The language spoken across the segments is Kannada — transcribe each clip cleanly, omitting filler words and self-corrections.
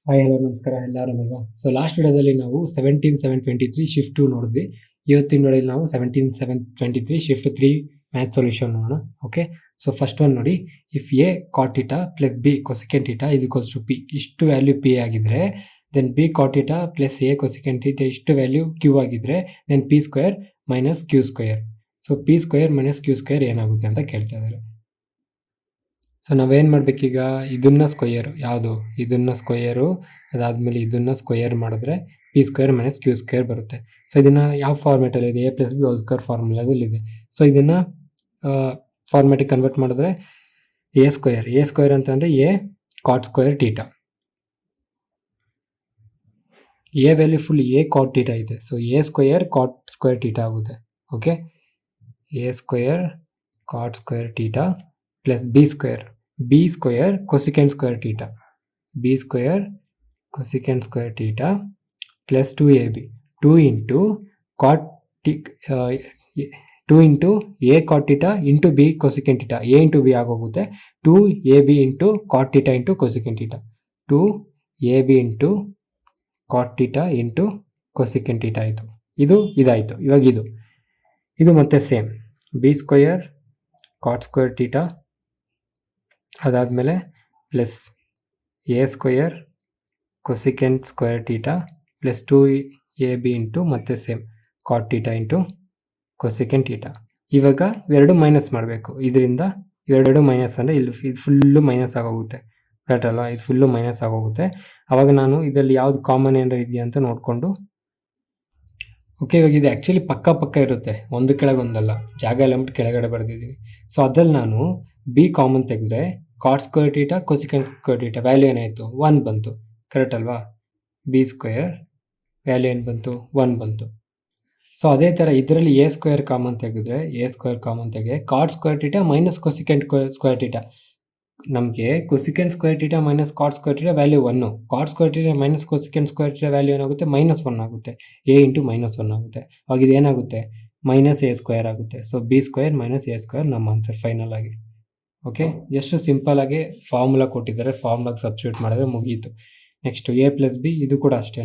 ಹಾಯ್ ಹಲೋ ನಮಸ್ಕಾರ ಎಲ್ಲರೂ ಅಲ್ವಾ. ಸೊ ಲಾಸ್ಟ್ ವಿಡಿಯೋದಲ್ಲಿ ನಾವು 17/7/23 ಶಿಫ್ಟ್ 2 ನೋಡಿದ್ವಿ. ಇವತ್ತಿನ ವಿಡಿಯೋದಲ್ಲಿ ನಾವು 17/7/23 ಶಿಫ್ಟ್ 3 ಮ್ಯಾಥ್ ಸೊಲ್ಯೂಷನ್ ನೋಡೋಣ. ಓಕೆ, ಸೊ ಫಸ್ಟ್ ಒನ್ ನೋಡಿ, if A cot theta plus B cosecant theta is equals to P, ಇಷ್ಟು ವ್ಯಾಲ್ಯೂ ಪಿ ಆಗಿದ್ರೆ then B cot theta plus A cosecant theta ಇಷ್ಟು ವ್ಯಾಲ್ಯೂ ಕ್ಯೂ ಆಗಿದ್ರೆ then P square minus Q square. So P square minus Q square ಏನಾಗುತ್ತೆ ಅಂತ ಕೇಳ್ತಾ ಇದ್ದಾರೆ. ಸೊ ನಾವೇನು ಮಾಡಬೇಕೀಗ, ಇದನ್ನ ಸ್ಕ್ವಯರು, ಯಾವುದು ಇದನ್ನ ಸ್ಕ್ವಯರು, ಅದಾದಮೇಲೆ ಇದನ್ನ ಸ್ಕ್ವಯರ್ ಮಾಡಿದ್ರೆ P square minus Q square ಬರುತ್ತೆ. ಸೊ ಇದನ್ನು ಯಾವ ಫಾರ್ಮೇಟಲ್ಲಿ ಇದೆ, A plus B whole square ಫಾರ್ಮುಲಾದಲ್ಲಿದೆ. ಸೊ ಇದನ್ನು ಫಾರ್ಮೇಟಿಗೆ ಕನ್ವರ್ಟ್ ಮಾಡಿದ್ರೆ ಎ ಸ್ಕ್ವೇರ್ ಅಂತಂದರೆ A cot square theta. A value full A cot theta ಇದೆ. So A square cot square theta ಆಗುತ್ತೆ. Okay, A square cot square theta plus B square cosecant square theta, B square cosecant square theta plus 2ab 2 into cot 2 into A cot theta into B cosecant theta, A into B ಆಗೋಗುತ್ತೆ 2ab into cot theta into cosecant theta, 2ab into cot theta into cosecant theta ಆಯಿತು. ಇದಾಯಿತು. ಇವಾಗ ಇದು ಮತ್ತೆ same B square cot square theta, ಅದಾದಮೇಲೆ plus A square cosecant square theta plus 2ab into ಮತ್ತೆ same cot theta into cosecant theta. ಇವಾಗ ಇವೆರಡು ಮೈನಸ್ ಮಾಡಬೇಕು. ಇದರಿಂದ ಇವೆರಡು ಮೈನಸ್ ಅಂದರೆ ಇಲ್ಲಿ ಇದು ಫುಲ್ಲು ಮೈನಸ್ ಆಗೋಗುತ್ತೆ, ಕರೆಕ್ಟ್ ಅಲ್ವಾ? ಇದು ಫುಲ್ಲು ಮೈನಸ್ ಆಗೋಗುತ್ತೆ. ಆವಾಗ ನಾನು ಇದರಲ್ಲಿ ಯಾವ್ದು ಕಾಮನ್ ಏನಾರು ಇದೆಯಾ ಅಂತ ನೋಡಿಕೊಂಡು, ಓಕೆ, ಇವಾಗ ಇದು ಆ್ಯಕ್ಚುಲಿ ಪಕ್ಕ ಇರುತ್ತೆ, ಒಂದು ಕೆಳಗೊಂದಲ್ಲ, ಜಾಗ ಎಲ್ಲ ಬಿಟ್ಟು ಕೆಳಗಡೆ ಬರೆದಿದ್ದೀನಿ. ಸೊ ಅದ್ರಲ್ಲಿ ನಾನು ಬಿ ಕಾಮನ್ ತೆಗೆದ್ರೆ cot square theta cosecant square theta value ಏನಾಯಿತು, 1 ಬಂತು, ಕರೆಕ್ಟ್ ಅಲ್ವಾ? ಬಿ ಸ್ಕ್ವೇರ್ ವ್ಯಾಲ್ಯೂ ಏನು ಬಂತು, 1 ಬಂತು. ಸೊ ಅದೇ ಥರ ಇದರಲ್ಲಿ ಎ ಸ್ಕ್ವೇರ್ ಕಾಮನ್ ತೆಗೆದ್ರೆ cot square theta minus cosecant square theta, ನಮಗೆ cosecant square theta minus cot square theta value 1, cot square theta minus cosecant square theta value ಏನಾಗುತ್ತೆ, -1 ಆಗುತ್ತೆ, ಎ ಇಂಟು -1 ಆಗುತ್ತೆ. ಅವಾಗ ಇದೇನಾಗುತ್ತೆ, ಮೈನಸ್ ಎ ಸ್ಕ್ವೇರ್ ಆಗುತ್ತೆ. So B square minus A square ನಮ್ಮ ಆನ್ಸರ್ ಫೈನಲ್ ಆಗಿ. ಓಕೆ, ಎಷ್ಟು ಸಿಂಪಲ್ ಆಗಿ ಫಾರ್ಮುಲಾ ಕೊಟ್ಟಿದ್ದಾರೆ, ಫಾರ್ಮುಲಾಗೆ ಸಬ್ಸ್ಟಿಟ್ಯೂಟ್ ಮಾಡಿದ್ರೆ ಮುಗೀತು. ನೆಕ್ಸ್ಟ್ ಎ ಪ್ಲಸ್ ಬಿ, ಇದು ಕೂಡ ಅಷ್ಟೇ.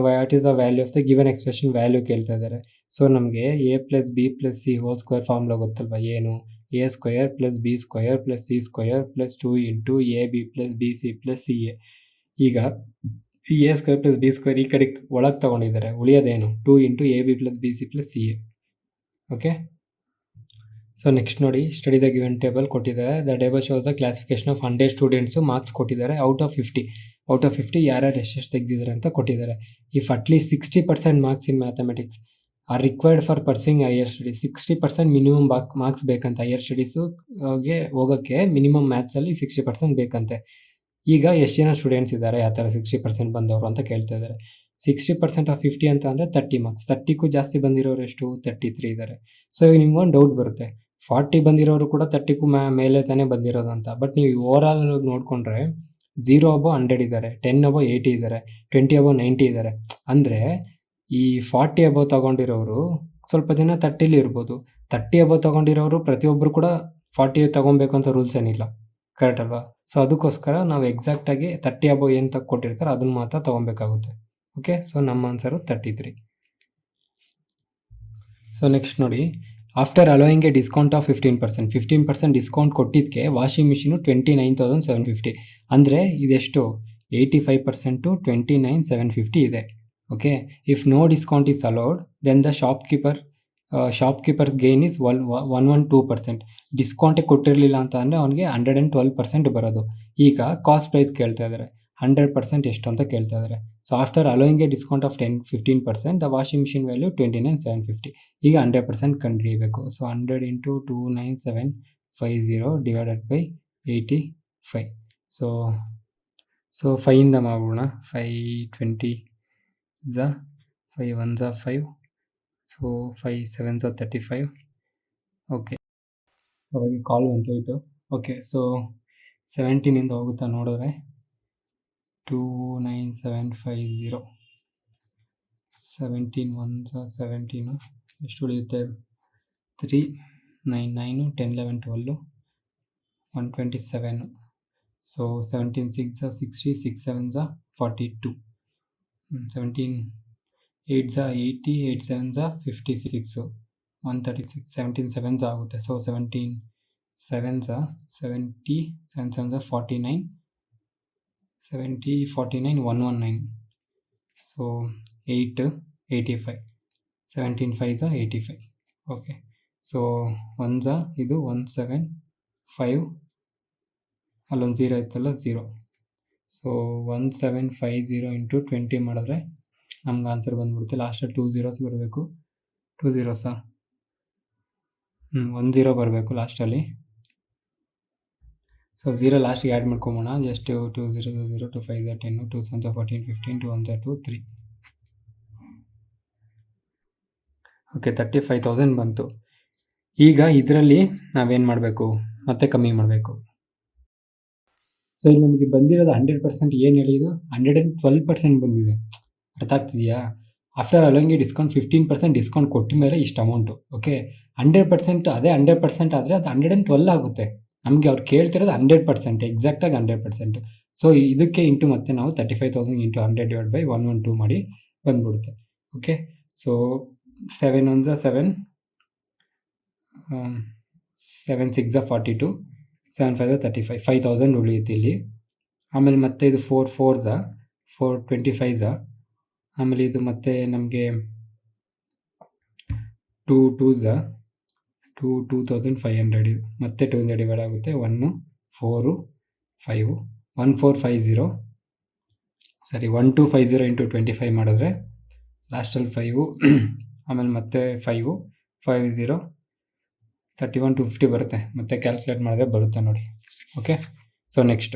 What is the value of the given expression value ಕೇಳ್ತಾ ಇದ್ದಾರೆ. ಸೊ ನಮಗೆ A plus B plus C whole square formula ಗೊತ್ತಲ್ವ, ಏನು, A square plus B square plus C square plus 2 into A B plus B C plus C A. ಈಗ A square plus B square ಈ ಕಡೆ ಒಳಗೆ ತೊಗೊಂಡಿದ್ದಾರೆ, ಉಳಿಯೋದೇನು 2 into A B plus B C plus C A. Okay, so next ನೋಡಿ, ಸ್ಟಡಿ ದ ಗಿವನ್ ಟೇಬಲ್ ಕೊಟ್ಟಿದ್ದಾರೆ. The table shows the classification of 100 students, marks ಕೊಟ್ಟಿದ್ದಾರೆ. ಔಟ್ ಆಫ್ 50 ಯಾರ್ಯಾರು ಎಷ್ಟು ತೆಗೆದಿದ್ದಾರೆ ಅಂತ ಕೊಟ್ಟಿದ್ದಾರೆ. If at least 60% marks in mathematics are required for pursuing higher studies, 60% minimum marks ಬೇಕಂತ ಹೈಯರ್ ಸ್ಟಡೀಸ್ಗೆ ಹೋಗೋಕ್ಕೆ. ಮಿನಿಮಮ್ ಮ್ಯಾಥ್ಸಲ್ಲಿ 60% ಬೇಕಂತೆ. ಈಗ ಎಷ್ಟು ಜನ ಸ್ಟೂಡೆಂಟ್ಸ್ ಇದ್ದಾರೆ ಆ ಥರ 60% ಬಂದವರು ಅಂತ ಕೇಳ್ತಾ ಇದ್ದಾರೆ. 60% ಆಫ್ 50 ಅಂತ ಅಂದರೆ 30 ಮಾರ್ಕ್ಸ್. 30ಕ್ಕೂ ಜಾಸ್ತಿ ಬಂದಿರೋರು ಎಷ್ಟು, 33 ಇದ್ದಾರೆ. ಸೊ ಈಗ ನಿಮ್ಗೊಂದು ಡೌಟ್ ಬರುತ್ತೆ, 40 ಬಂದಿರೋರು ಕೂಡ 30ಕ್ಕೂ ಮೇಲೆ ತಾನೇ ಬಂದಿರೋದು ಅಂತ. ಬಟ್ ನೀವು ಓವರ್ ಆಲ್ ನೋಡಿಕೊಂಡ್ರೆ 0 ಅಬೋ 100 ಇದ್ದಾರೆ, 10 ಅಬೋ 80 ಇದ್ದಾರೆ, 20 ಅಬೋ 90 ಇದ್ದಾರೆ. ಅಂದರೆ ಈ 40 ಅಬೋ ತೊಗೊಂಡಿರೋರು ಸ್ವಲ್ಪ ಜನ 30ಲಿ ಇರ್ಬೋದು. 30 ಅಬೋ ತೊಗೊಂಡಿರೋರು ಪ್ರತಿಯೊಬ್ಬರು ಕೂಡ 40 ತೊಗೊಬೇಕು ಅಂತ ರೂಲ್ಸ್ ಏನಿಲ್ಲ, ಕರೆಕ್ಟ್ ಅಲ್ವಾ? ಸೊ ಅದಕ್ಕೋಸ್ಕರ ನಾವು ಎಕ್ಸಾಕ್ಟಾಗಿ 30 ಅಬೋ ಏನು ಕೊಟ್ಟಿರ್ತಾರೆ ಅದನ್ನು ಮಾತ್ರ ತೊಗೊಬೇಕಾಗುತ್ತೆ. ಓಕೆ, ಸೊ ನಮ್ಮ ಆನ್ಸರು 33. ಸೊ ನೆಕ್ಸ್ಟ್ ನೋಡಿ, after allowing a discount of 15% discount ಕೊಟ್ಟಿದ್ದಕ್ಕೆ ವಾಷಿಂಗ್ ಮಿಷಿನು 29,750. ಅಂದರೆ ಇದೆಷ್ಟು, 85% 29,750 ಇದೆ. Okay, if no discount is allowed then the shopkeeper's gain is 112%. ಡಿಸ್ಕೌಂಟೇ ಕೊಟ್ಟಿರಲಿಲ್ಲ ಅಂತ ಅಂದರೆ ಅವನಿಗೆ 112% ಬರೋದು. ಈಗ ಕಾಸ್ಟ್ ಪ್ರೈಸ್ ಕೇಳ್ತಾ ಇದ್ದಾರೆ, 100% ಎಷ್ಟು ಅಂತ ಕೇಳ್ತಾ ಇದ್ದಾರೆ. So after allowing a discount of 15% the washing machine value 29,750. ಈಗ 100% ಕಂಡುಹಿಡಿಯಬೇಕು. So 100 into 29750 divided by 85. So 5ಇಂದ ಮಾಡೋಣ. 520 5 1 5. ಸೊ 5 7 35. ಓಕೆ, ಸೊ ಅವಾಗ ಕಾಲ್ ಬಂತು. ಓಕೆ, ಸೊ 17ಇಂದ ಹೋಗುತ್ತಾ ನೋಡಿದ್ರೆ 29750, 17 1 17, ಎಷ್ಟು ಉಳಿಯುತ್ತೆ, 3 9 9 10 11 12 127. ಸೊ 17 6 60, 6 7 42, 17 8 80, 8 7 56, 136, 17 7 ಆಗುತ್ತೆ. So 17 7 70, 7 7 49, 70 49 119, so 8 85, 17 5 85. ಓಕೆ, ಸೊ 1 ಇದು 175, ಅಲ್ಲೊಂದು 0 ಇತ್ತಲ್ಲ 0. ಸೊ 1750 ಇಂಟು 20 ಮಾಡಿದ್ರೆ ನಮ್ಗೆ ಆನ್ಸರ್ ಬಂದ್ಬಿಡುತ್ತೆ. ಲಾಸ್ಟಲ್ಲಿ 2 zeros ಬರಬೇಕು. 2 zeros 1 0 ಬರಬೇಕು ಲಾಸ್ಟಲ್ಲಿ. ಸೊ 0 ಲಾಸ್ಟಿಗೆ ಆ್ಯಡ್ ಮಾಡ್ಕೊಂಬೋಣ. ಎಷ್ಟು 2 0 0, 2 5 10, 2 7 14 15, 2 1 2 3. ಓಕೆ, 35,000 ಬಂತು. ಈಗ ಇದರಲ್ಲಿ ನಾವೇನು ಮಾಡಬೇಕು, ಮತ್ತೆ ಕಮ್ಮಿ ಮಾಡಬೇಕು. ಸೊ ಇಲ್ಲಿ ನಮಗೆ ಬಂದಿರೋದು 100% ಏನು ಹೇಳಿದ್ದು 112% ಬಂದಿದೆ. ಅರ್ಥ ಆಗ್ತಿದೆಯಾ? ಆಫ್ಟರ್ ಅಲೋಯಿಂಗ್ ಡಿಸ್ಕೌಂಟ್ 15% ಡಿಸ್ಕೌಂಟ್ ಕೊಟ್ಟ ಮೇಲೆ ಇಷ್ಟು ಅಮೌಂಟು. ಓಕೆ, 100% ಅದೇ 100% ಆದರೆ ಅದು 112 ಆಗುತ್ತೆ. ನಮಗೆ ಅವ್ರು ಕೇಳ್ತಿರೋದು 100%, ಎಕ್ಸಾಕ್ಟಾಗಿ 100%. ಸೊ ಇದಕ್ಕೆ ಇಂಟು ಮತ್ತೆ ನಾವು 35,000 ಇಂಟು 100 ಡಿವೈಡ್ ಬೈ 112 ಮಾಡಿ ಬಂದ್ಬಿಡುತ್ತೆ. ಓಕೆ, ಸೊ 7 1 7, 7 6 42, 7 5 35, 5,000 ಉಳಿಯುತ್ತೆ ಇಲ್ಲಿ. ಆಮೇಲೆ ಮತ್ತೆ ಇದು 4 4 425, ಆಮೇಲೆ ಇದು ಮತ್ತೆ ನಮಗೆ 2 2 2500, ಮತ್ತೆ 2 ಡಿವೈಡ್ ಆಗುತ್ತೆ. 1 4 5, 1450, ಸರಿ 1250 ಇಂಟು 25 ಮಾಡಿದ್ರೆ ಲಾಸ್ಟಲ್ಲಿ 5, ಆಮೇಲೆ ಮತ್ತೆ 5 50 31 250 ಬರುತ್ತೆ. ಮತ್ತೆ ಕ್ಯಾಲ್ಕುಲೇಟ್ ಮಾಡಿದ್ರೆ ಬರುತ್ತೆ ನೋಡಿ. Okay, so next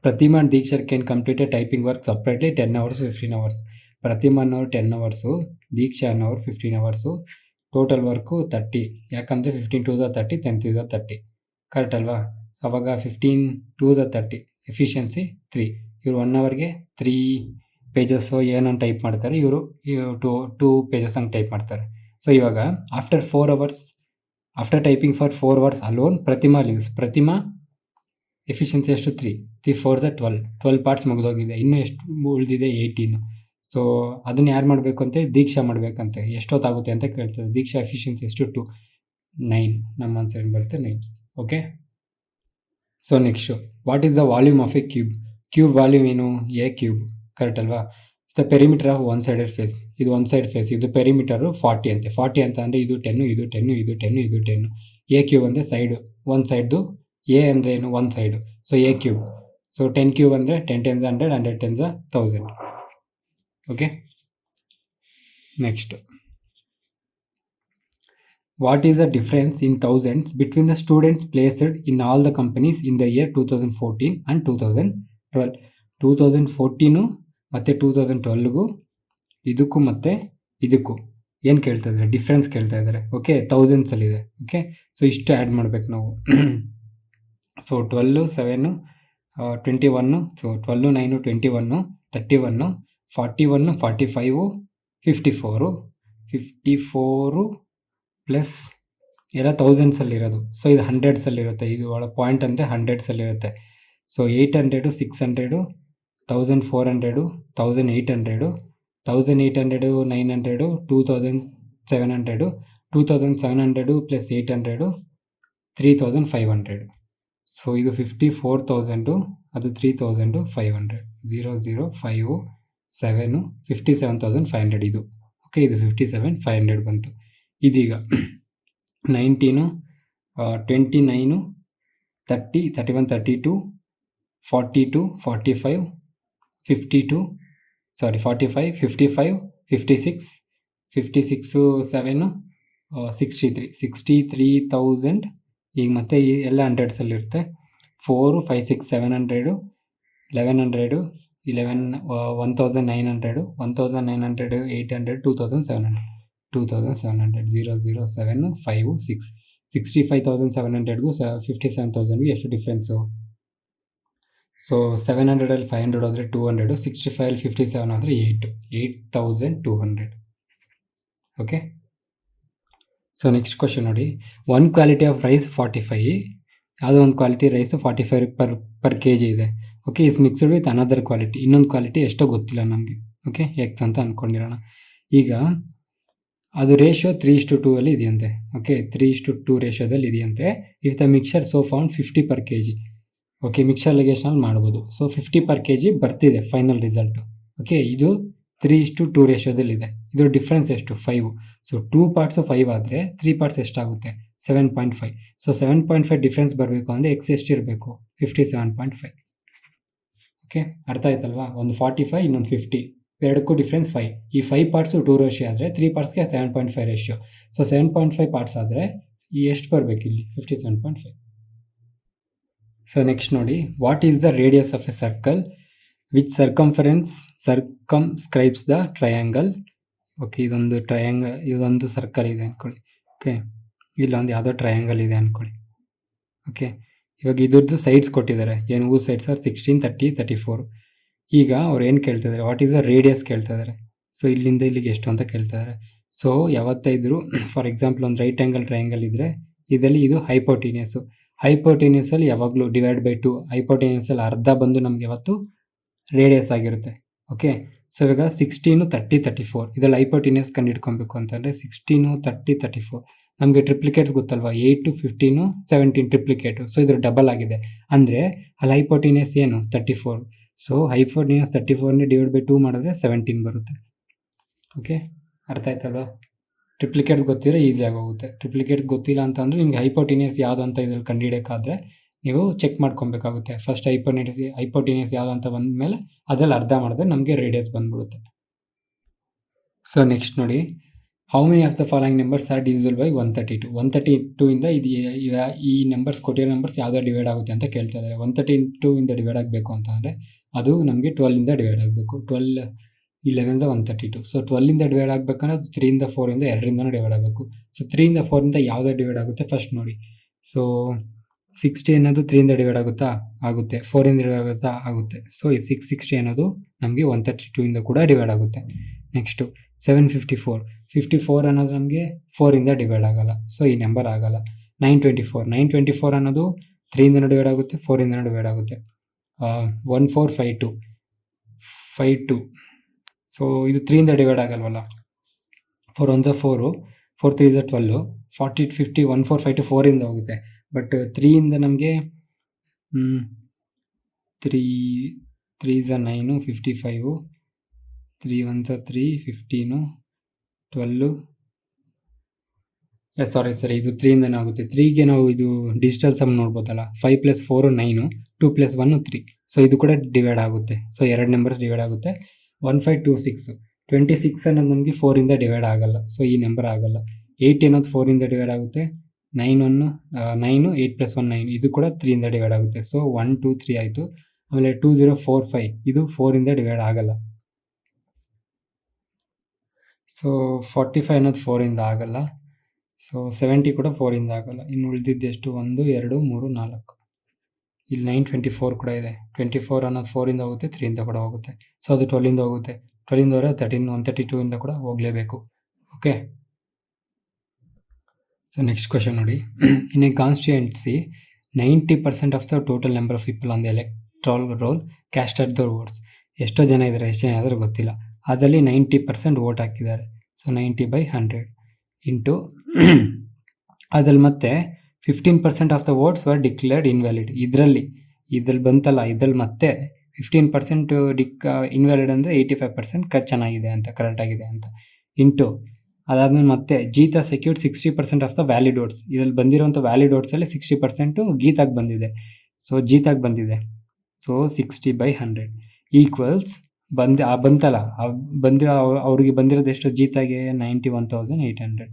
Pratiman Dikshar can complete typing work separately 10 hours 15 hours. Pratiman ಅವರು 10 hours, ದೀಕ್ಷಾ ಅವರು 15 hours, ಟೋಟಲ್ ವರ್ಕು 30. ಯಾಕಂದರೆ 15 2 30, 10 3 30, ಕರೆಕ್ಟ್ ಅಲ್ವಾ? ಅವಾಗ 15 2 30, ಎಫಿಷಿಯನ್ಸಿ 3. ಇವರು 1 hourಗೆ 3 pages ಏನೋ ಟೈಪ್ ಮಾಡ್ತಾರೆ, ಇವರು 2 pages ಹಂಗೆ ಟೈಪ್ ಮಾಡ್ತಾರೆ. ಸೊ ಇವಾಗ after 4 hours, after typing for 4 hours alone Pratima leaves. Pratima efficiency ಎಷ್ಟು? 3 3 4 12 ಪಾರ್ಟ್ಸ್ ಮುಗಿದೋಗಿದೆ. ಇನ್ನೂ ಎಷ್ಟು ಉಳಿದಿದೆ? 18. ಸೊ ಅದನ್ನ ಯಾರು ಮಾಡಬೇಕು ಅಂತ? ದೀಕ್ಷಾ ಮಾಡಬೇಕಂತೆ. ಎಷ್ಟೊತ್ತಾಗುತ್ತೆ ಅಂತ ಕೇಳ್ತದೆ. ದೀಕ್ಷಾ ಎಫಿಷಿಯನ್ಸಿ ಎಷ್ಟು? 2 9. ನಮ್ಮ ಆನ್ಸರ್ ಏನು ಬರುತ್ತೆ? 9. Okay, so next what is the volume of a cube? Cube volume ಏನು? ಎ ಕ್ಯೂಬ್, ಕರೆಕ್ಟ್ ಅಲ್ವಾ? The perimeter of one sided face. ಇದು ಒನ್ ಸೈಡ್ ಫೇಸ್, ಇದು ಪೆರಿಮೀಟರು 40 ಅಂತೆ. 40 ಅಂತ ಅಂದರೆ ಇದು 10, ಇದು 10, ಇದು 10, ಇದು 10. ಎ ಕ್ಯೂಬ್ ಅಂದರೆ ಸೈಡು, ಒಂದು ಸೈಡ್ದು. ಎ ಅಂದರೆ ಏನು? ಒಂದು side. So A cube. So 10 cube ಅಂದರೆ 10 10s 100, 100 10s 1000. Okay, next what is the difference in thousands between the students placed in all the companies in the year 2014 and 2012? 2014 ಮತ್ತು 2012ಗೂ ಇದಕ್ಕೂ ಮತ್ತು ಇದಕ್ಕೂ ಏನು ಕೇಳ್ತಾ ಇದ್ದಾರೆ? ಡಿಫ್ರೆನ್ಸ್ ಕೇಳ್ತಾ ಇದ್ದಾರೆ. ಓಕೆ, ಥೌಸಂಡ್ಸಲ್ಲಿದೆ. ಓಕೆ, ಸೊ ಇಷ್ಟು ಆ್ಯಡ್ ಮಾಡ್ಬೇಕು ನಾವು. ಸೊ 12 7 21, ಸೊ 12 9 21, 31, 41 45, 54 ಪ್ಲಸ್ ಎಲ್ಲ ಥೌಸಂಡ್ಸಲ್ಲಿರೋದು. ಸೊ ಇದು ಹಂಡ್ರೆಡ್ಸಲ್ಲಿರುತ್ತೆ. ಇದು ಒಳ ಪಾಯಿಂಟ್ ಅಂದರೆ ಹಂಡ್ರೆಡ್ಸಲ್ಲಿರುತ್ತೆ. So 800 600, 1400, 1800, 1800 900, 2700, 2700 plus 800 3500. ಸೊ ಇದು 54,000, ಅದು 3,500. 0 0 5 7 57,500 ಇದು. ಓಕೆ, ಇದು 57,500 ಬಂತು. ಇದೀಗ 19 29 30 31 32 42 45 52 45 55 56 56 7 63,000. ಈಗ ಮತ್ತೆ ಎಲ್ಲ ಹಂಡ್ರೆಡ್ಸಲ್ಲಿರುತ್ತೆ. 4 5 6 700, 1100, 1900, 1900 800, 2700, 0 0 7 5 6 65,700ಗೂ 57,000ಗೂ ಎಷ್ಟು ಡಿಫ್ರೆನ್ಸು? ಸೊ 700ಅಲ್ಲಿ 500 ಹೋದರೆ 200, 65ಅಲ್ಲಿ 57 ಆದರೆ 8,200. ಓಕೆ, ಸೊ ನೆಕ್ಸ್ಟ್ ಕ್ವಶನ್ ನೋಡಿ. ಒನ್ ಕ್ವಾಲಿಟಿ ಆಫ್ ರೈಸ್ 45, ಯಾವುದೋ ಒಂದು quality rice 45 per K G ಇದೆ. Okay, is mixed with another quality. ಇನ್ನೊಂದು ಕ್ವಾಲಿಟಿ ಎಷ್ಟೋ ಗೊತ್ತಿಲ್ಲ ನಮಗೆ. ಓಕೆ, ಎಕ್ಸ್ ಅಂತ ಅಂದ್ಕೊಂಡಿರೋಣ. ಈಗ ಅದು ರೇಷಿಯೋ 3:2 ಅಲ್ಲಿ ಇದೆಯಂತೆ. ಓಕೆ, 3:2 ರೇಷಿಯೋದಲ್ಲಿ ಇದೆಯಂತೆ. If the mixer so found 50 per K G. Okay, mixer ಲಿಗೇಷನಲ್ಲಿ ಮಾಡ್ಬೋದು. ಸೊ 50 ಪರ್ ಕೆ ಜಿ ಬರ್ತಿದೆ ಫೈನಲ್ ರಿಸಲ್ಟು. ಓಕೆ, ಇದು 3:2 ರೇಷಿಯೋದಲ್ಲಿ ಇದೆ. ಇದು ಡಿಫ್ರೆನ್ಸ್ ಎಷ್ಟು? 5. ಸೊ 2 ಪಾರ್ಟ್ಸು 5 ಆದರೆ 3 ಪಾರ್ಟ್ಸ್ ಎಷ್ಟಾಗುತ್ತೆ? 7.5. ಸೊ 7.5 ಡಿಫ್ರೆನ್ಸ್ ಬರಬೇಕು ಅಂದರೆ ಎಕ್ಸ್ ಎಷ್ಟಿರಬೇಕು? 57.5. ಓಕೆ, ಅರ್ಥ ಆಯ್ತಲ್ವಾ? ಒಂದು 45, ಇನ್ನೊಂದು 50, ಎರಡಕ್ಕೂ ಡಿಫ್ರೆನ್ಸ್ 5. ಈ 5 ಪಾರ್ಟ್ಸು 2 ರೇಷಿಯೋ ಆದರೆ 3 ಪಾರ್ಟ್ಸ್ಗೆ 7.5 ರೇಷಿಯೋ. ಸೊ 7.5 ಪಾರ್ಟ್ಸ್ ಆದರೆ ಎಷ್ಟು ಬರಬೇಕು ಇಲ್ಲಿ? 57.5. ಸೊ ನೆಕ್ಸ್ಟ್ ನೋಡಿ, what is the radius of a circle which circumscribes the triangle? Okay, ಇದೊಂದು ಸರ್ಕಲ್ ಇದೆ ಅಂದ್ಕೊಳ್ಳಿ. ಓಕೆ, ಇಲ್ಲೊಂದು ಯಾವುದೋ ಟ್ರಯಾಂಗಲ್ ಇದೆ ಅಂದ್ಕೊಳ್ಳಿ. ಓಕೆ, ಇವಾಗ ಇದ್ರದ್ದು ಸೈಡ್ಸ್ ಕೊಟ್ಟಿದ್ದಾರೆ. ಏನು ಸೈಡ್ಸ್ ಆರ್ 16, 30, 34. ಈಗ ಅವ್ರು ಏನು ಕೇಳ್ತಿದ್ದಾರೆ? ವಾಟ್ ಈಸ್ ದ ರೇಡಿಯಸ್ ಕೇಳ್ತಿದ್ದಾರೆ. ಸೊ ಇಲ್ಲಿಂದ ಇಲ್ಲಿಗೆ ಎಷ್ಟು ಅಂತ ಕೇಳ್ತಿದ್ದಾರೆ. ಸೊ ಯಾವತ್ತೇ ಇದ್ದರೂ ಫಾರ್ ಎಕ್ಸಾಂಪಲ್ ಒಂದು ರೈಟ್ ಆ್ಯಂಗಲ್ ಟ್ರಯಾಂಗಲ್ ಇದ್ದರೆ ಇದರಲ್ಲಿ ಇದು ಹೈಪೋಟೀನಿಯಸ್ಸು. ಹೈಪೋಟೀನಿಯಸಲ್ಲಿ ಯಾವಾಗಲೂ ಡಿವೈಡ್ ಬೈ 2. ಹೈಪೋಟೀನಿಯಸಲ್ಲಿ ಅರ್ಧ ಬಂದು ನಮಗೆ ಯಾವತ್ತು ರೇಡಿಯಸ್ ಆಗಿರುತ್ತೆ. ಓಕೆ, ಸೊ ಇವಾಗ 16, 30, 34 ಇದರಲ್ಲಿ ಹೈಪೋಟೀನಿಯಸ್ ಕಂಡುಹಿಡ್ಕೊಬೇಕು ಅಂತಂದರೆ 16, 30, 34 ನಮಗೆ ಟ್ರಿಪ್ಲಿಕೇಟ್ಸ್ ಗೊತ್ತಲ್ವಾ? 8, 15, 17 ಟ್ರಿಪ್ಲಿಕೇಟು. ಸೊ ಇದ್ರ ಡಬಲ್ ಆಗಿದೆ ಅಂದರೆ ಅಲ್ಲಿ ಹೈಪೋಟೀನಿಯಸ್ ಏನು? 34. ಸೊ ಹೈಪೋಟೀನಿಯಸ್ 34ನೇ ಡಿವೈಡ್ ಬೈ 2 ಮಾಡಿದ್ರೆ 17 ಬರುತ್ತೆ. ಓಕೆ, ಅರ್ಥ ಆಯ್ತಲ್ವಾ? ಟ್ರಿಪ್ಲಿಕೇಟ್ಸ್ ಗೊತ್ತಿದ್ರೆ ಈಸಿ ಆಗೋಗುತ್ತೆ. ಟ್ರಿಪ್ಲಿಕೇಟ್ಸ್ ಗೊತ್ತಿಲ್ಲ ಅಂತಂದರೆ ನಿಮಗೆ ಹೈಪೋಟೀನಿಯಸ್ ಯಾವುದು ಅಂತ ಇದ್ರಲ್ಲಿ ಕಂಡುಹಿಡಿಯೋಕ್ಕಾದ್ರೆ ನೀವು ಚೆಕ್ ಮಾಡ್ಕೊಬೇಕಾಗುತ್ತೆ. ಫಸ್ಟ್ ಹೈಪೋಟೀನಿಯಸ್ ಯಾವುದು ಅಂತ ಬಂದಮೇಲೆ ಅದರಲ್ಲಿ ಅರ್ಧ ಮಾಡಿದ್ರೆ ನಮಗೆ ರೇಡಿಯಸ್ ಬಂದ್ಬಿಡುತ್ತೆ. ಸೊ ನೆಕ್ಸ್ಟ್ ನೋಡಿ, how many of the following numbers are divisible by 132? 132 ಇಂದ ಈ ನಂಬರ್ಸ್ ಕೊಟ್ಟಿರೋ ನಂಬರ್ಸ್ ಯಾವುದೋ ಡಿವೈಡ್ ಆಗುತ್ತೆ ಅಂತ ಕೇಳ್ತಾ ಇದ್ದಾರೆ. 132 ಇಂದ ಡಿವೈಡ್ ಆಗಬೇಕು ಅಂತ ಅಂದರೆ ಅದು ನಮಗೆ 12 ಇಂದ ಡಿವೈಡ್ ಆಗಬೇಕು. 12 11 132. ಸೊ 12 ಇಂದ ಡಿವೈಡ್ ಆಗಬೇಕಂದ್ರೆ 3 ಇಂದ 4 ಇಂದ 2ರಿಂದನೂ ಡಿವೈಡ್ ಆಗಬೇಕು. ಸೊ 3 ಇಂದ 4 ಇಂದ ಯಾವುದೋ ಡಿವೈಡ್ ಆಗುತ್ತೆ ಫಸ್ಟ್ ನೋಡಿ. ಸೊ 60 ಅನ್ನೋದು 3 ಇಂದ ಡಿವೈಡ್ ಆಗುತ್ತಾ? ಆಗುತ್ತೆ. 4 ಇಂದ ಡಿವೈಡ್ ಆಗುತ್ತಾ? ಆಗುತ್ತೆ. ಸೊ ಈ 660 ಅನ್ನೋದು ನಮಗೆ 132 ಇಂದ ಕೂಡ ಡಿವೈಡ್ ಆಗುತ್ತೆ. ನೆಕ್ಸ್ಟು 754 ಅನ್ನೋದು ನಮಗೆ 4 ಇಂದ ಡಿವೈಡ್ ಆಗಲ್ಲ. ಸೊ ಈ ನಂಬರ್ ಆಗಲ್ಲ. 924 ಅನ್ನೋದು 3 ಇಂದ ಡಿವೈಡ್ ಆಗುತ್ತೆ, 4 ಇಂದ ಡಿವೈಡ್ ಆಗುತ್ತೆ. 1452 ಸೊ ಇದು 3 ಇಂದ ಡಿವೈಡ್ ಆಗಲ್ವಲ್ಲ. 4 1 4, 4 3 12, 40 50 1452 4 ಇಂದ ಹೋಗುತ್ತೆ. ಬಟ್ 3 ಇಂದ ನಮಗೆ 3 3 9 55, 3 1 3 15 12 ಸಾರಿ ಇದು 3 ಇಂದನೇ ಆಗುತ್ತೆ. 3ಗೆ ನಾವು ಇದು ಡಿಜಿಟಲ್ ಸಮ್ ನೋಡ್ಬೋದಲ್ಲ. 5 + 4 9, 2 + 1 3. ಸೊ ಇದು ಕೂಡ ಡಿವೈಡ್ ಆಗುತ್ತೆ. ಸೊ 2 ನಂಬರ್ಸ್ ಡಿವೈಡ್ ಆಗುತ್ತೆ. 1526 26 ಅನ್ನೋದು ನಮಗೆ 4 ಇಂದ ಡಿವೈಡ್ ಆಗಲ್ಲ. ಸೊ ಈ ನಂಬರ್ ಆಗಲ್ಲ. 8 ಅನ್ನೋದು 4 ಇಂದ ಡಿವೈಡ್ ಆಗುತ್ತೆ. 9 8 + 1 9 ಇದು ಕೂಡ 3 ಇಂದ ಡಿವೈಡ್ ಆಗುತ್ತೆ. ಸೊ 1 2 3 ಆಯಿತು. ಆಮೇಲೆ 2045 ಇದು 4 ಇಂದ ಡಿವೈಡ್ ಆಗಲ್ಲ. ಸೊ 45 ಅನ್ನೋದು 4 ಇಂದ ಆಗಲ್ಲ. ಸೊ 70 ಕೂಡ 4 ಇಂದ ಆಗಲ್ಲ. ಇನ್ನು ಉಳಿದಿದ್ದು ಎಷ್ಟು? 1 2 3 4. ಇಲ್ಲಿ 924 ಕೂಡ ಇದೆ. 24 ಅನ್ನೋದು 4 ಇಂದ ಹೋಗುತ್ತೆ, 3 ಇಂದ ಕೂಡ ಹೋಗುತ್ತೆ. ಸೊ ಅದು 12 ಇಂದ ಹೋಗುತ್ತೆ. 12 ಇಂದ ಹೋದರೆ 132 ಇಂದ ಕೂಡ ಹೋಗಲೇಬೇಕು. ಓಕೆ, ಸೊ ನೆಕ್ಸ್ಟ್ ಕ್ವೆಶನ್ ನೋಡಿ. In a constituency 90% of the total number of people on the electoral roll casted the votes. ಎಷ್ಟೋ ಜನ ಇದ್ದಾರೆ, ಎಷ್ಟು ಜನ ಆದರೂ ಗೊತ್ತಿಲ್ಲ. ಅದರಲ್ಲಿ 90% ವೋಟ್ ಹಾಕಿದ್ದಾರೆ. ಸೊ 90/100 ಇಂಟು ಅದ್ರಲ್ಲಿ ಮತ್ತೆ 15% of the votes var declared invalid. ಇದರಲ್ಲಿ ಬಂತಲ್ಲ, ಇದ್ರಲ್ಲಿ ಮತ್ತೆ 15% ಇನ್ವ್ಯಾಲಿಡ್ ಅಂದರೆ 85% ಚೆನ್ನಾಗಿದೆ ಅಂತ, ಕರೆಕ್ಟಾಗಿದೆ ಅಂತ. ಇಂಟು ಅದಾದಮೇಲೆ ಮತ್ತೆ Geeta secured 60% of the valid votes. ಇದರಲ್ಲಿ ಬಂದಿರೋಂಥ ವ್ಯಾಲಿಡ್ ವೋಟ್ಸಲ್ಲಿ 60% ಗೀತಾಗೆ ಬಂದಿದೆ. ಸೊ ಗೀತಾಗೆ ಬಂದಿದೆ. ಸೊ 60/100 ಈಕ್ವಲ್ಸ್ ಬಂತಲ್ಲ, ಅವ್ರಿಗೆ ಬಂದಿರೋದು ಎಷ್ಟು? ಗೀತಾಗೆ 91,800.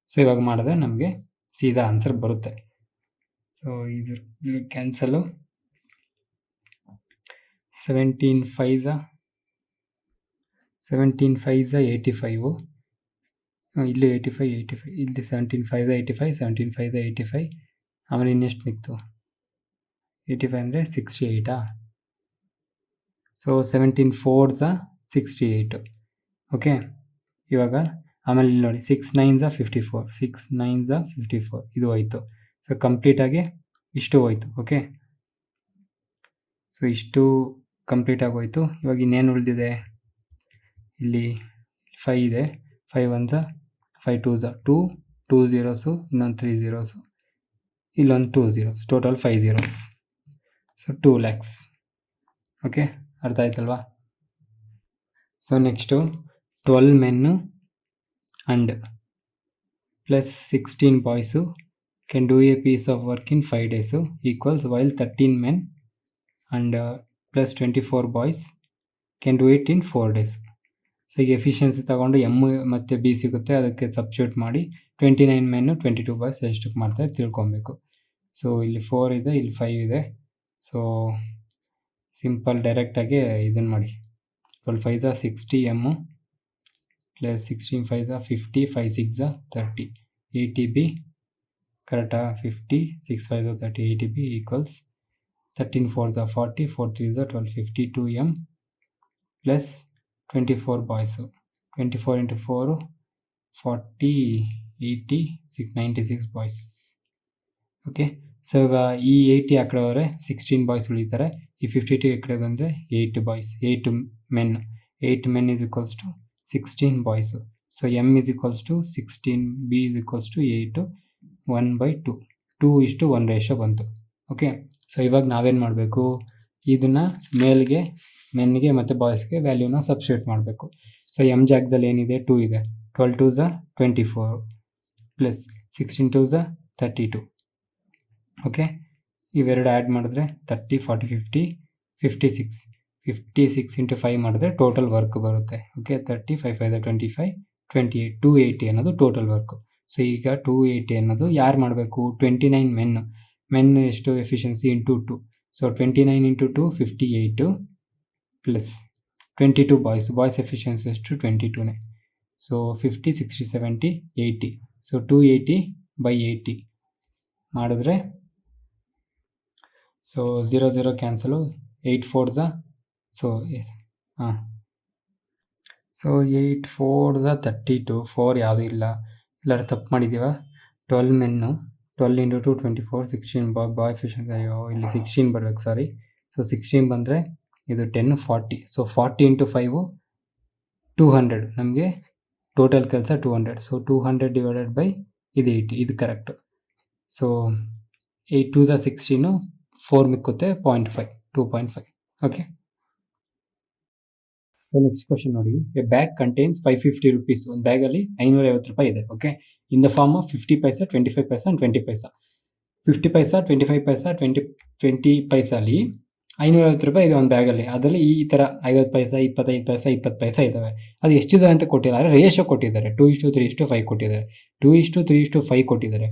ಸೊ ಇವಾಗ ಮಾಡಿದ್ರೆ ನಮಗೆ ಸೀದಾ ಆನ್ಸರ್ ಬರುತ್ತೆ. ಸೊ ಇದು ಕ್ಯಾನ್ಸಲು. 17 5 85. ಇಲ್ಲಿ 85 ಇಲ್ಲಿ 17 5 85, 17 5 85. ಆಮೇಲೆ ಇನ್ನೆಷ್ಟು ಮಿಕ್ತು? 85 ಅಂದರೆ 68. ಸೊ 17 4 68. ಓಕೆ, ಇವಾಗ ಆಮೇಲೆ ಇಲ್ಲಿ ನೋಡಿ 6 9 54, 6 9 54 ಇದು ಹೋಯಿತು. ಸೊ ಕಂಪ್ಲೀಟಾಗಿ ಇಷ್ಟು ಹೋಯ್ತು. ಓಕೆ, ಸೊ ಇಷ್ಟು ಕಂಪ್ಲೀಟ್ ಆಗೋಯ್ತು. ಇವಾಗ ಇನ್ನೇನು ಉಳಿದಿದೆ, ಇಲ್ಲಿ 5 ಇದೆ. 5 1 5 2 2 zeros, ಇನ್ನೊಂದು 3 zeros, ಇಲ್ಲೊಂದು 2 zeros, total 5 zeros. So 2 lakhs. Okay, ಅರ್ಥ ಆಯ್ತಲ್ವಾ? So next 12 men and plus 16 boys can do a piece of work in 5 days equals while 13 men and plus 24 boys can do it in 4 days. So ಈಗ ಎಫಿಷಿಯನ್ಸಿ ತಗೊಂಡು ಎಮ್ ಮತ್ತು ಬಿ ಸಿಗುತ್ತೆ, ಅದಕ್ಕೆ ಸಬ್ಸ್ಟಿಟ್ಯೂಟ್ ಮಾಡಿ 29 men 22 boys ಎಷ್ಟಕ್ಕೆ ಮಾಡ್ತಾರೆ ತಿಳ್ಕೊಬೇಕು. ಸೊ ಇಲ್ಲಿ 4 ಇದೆ, ಇಲ್ಲಿ 5 ಇದೆ. ಸೊ ಸಿಂಪಲ್ ಡೈರೆಕ್ಟಾಗಿ ಇದನ್ನು ಮಾಡಿ, 12 5 60 ಎಮ್ಮು ಪ್ಲಸ್ 16 5 50 5 6 30 80 ಬಿ ಕರೆಕ್ಟಾ? 50 6 5 30 80 B equals 13 4 40 4 3 12 52 M plus 24 boys, 24 into 4 40 80 96 boys. Okay, so ಇವಾಗ ಈ 80 ಆ ಕಡೆ ಹೋದರೆ 16 ಬಾಯ್ಸ್ ಉಳಿತಾರೆ, ಈ 52 ಈ ಕಡೆ ಬಂದರೆ 8 boys, 8 men. 8 men is equals to 16 boys. So M is equals to 16, B is equals to 8, 1/2, 2:1 ratio ಬಂತು. ಓಕೆ, ಸೊ ಇವಾಗ ನಾವೇನು ಮಾಡಬೇಕು, ಇದನ್ನು ಮೇಲ್ಗೆ ಮೆನ್ಗೆ ಮತ್ತು ಬಾಯ್ಸ್ಗೆ ವ್ಯಾಲ್ಯೂನ ಸಬ್ಸ್ಟಿಟ್ಯೂಟ್ ಮಾಡಬೇಕು. ಸೊ ಎಮ್ ಜಾಗದಲ್ಲಿ ಏನಿದೆ 2 ಇದೆ, 12 2 24 ಪ್ಲಸ್ 16 2 32. ಓಕೆ, ಇವೆರಡು ಆ್ಯಡ್ ಮಾಡಿದ್ರೆ 30 40 50 56 56 into 5 ಮಾಡಿದ್ರೆ ಟೋಟಲ್ ವರ್ಕ್ ಬರುತ್ತೆ. ಓಕೆ, 30 5 5 25 28 280 ಅನ್ನೋದು ಟೋಟಲ್ ವರ್ಕು. ಸೊ ಈಗ 280 ಅನ್ನೋದು ಯಾರು ಮಾಡಬೇಕು, 29 ಮೆನ್ ಎಷ್ಟು efficiency into 2. So 29 into 2 58 plus 22 boys efficiency ಎಷ್ಟು 22ನೇ. ಸೊ 50 60 70 80. ಸೊ 280/80 ಮಾಡಿದ್ರೆ ಸೊ 0 0 ಕ್ಯಾನ್ಸಲು, 8 4 ಸೊ ಹಾಂ, ಸೊ 8 4 32, 4 ಯಾವುದೂ ಇಲ್ಲ, ಎಲ್ಲರೂ ತಪ್ಪು ಮಾಡಿದ್ದೀವ. 12 men 12 into 2 24 16 ಬಾಯ್ ಎಫಿಷಿಯನ್ಸಿ, ಅಯ್ಯೋ ಇಲ್ಲಿ 16 ಬರ್ಬೇಕು, ಸಾರಿ. ಸೊ 16 ಬಂದರೆ ಇದು 10 40. ಸೊ 40 into 5 200, ನಮಗೆ ಟೋಟಲ್ ಕೆಲಸ 200. ಸೊ 200 ಡಿವೈಡೆಡ್ ಬೈ ಇದು 80, ಇದು ಕರೆಕ್ಟು. ಸೊ 8 2 16, 4 ಮಿಕ್ಕುತ್ತೆ 0.5, 2.5. ಓಕೆ, ಸೊ ನೆಕ್ಸ್ಟ್ ಕ್ವಶನ್ ನೋಡಿ, ಎ ಬ್ಯಾಗ್ ಕಂಟೈನ್ಸ್ 550 rupees. ಒಂದು ಬ್ಯಾಗಲ್ಲಿ 550 ರೂಪಾಯಿ ಇದೆ. Okay, in the form of 50 paisa 25 paisa 20 paisa. 50 paisa 25 paisa 20 ಪೈಸಲ್ಲಿ 550 ರೂಪಾಯಿ ಇದೆ ಒಂದು ಬ್ಯಾಗಲ್ಲಿ. ಅದರಲ್ಲಿ ಈ ಥರ 50 ಪೈಸಾ 25 ಪೈಸಾ 20 ಪೈಸಾ ಇದ್ದಾವೆ. ಅದು ಎಷ್ಟಿದೆ ಅಂತ ಕೊಟ್ಟಿಲ್ಲ, ಆದರೆ ರೇಷೋ ಕೊಟ್ಟಿದ್ದಾರೆ, 2:3:5 ಕೊಟ್ಟಿದ್ದಾರೆ, 2:3:5 ಕೊಟ್ಟಿದ್ದಾರೆ.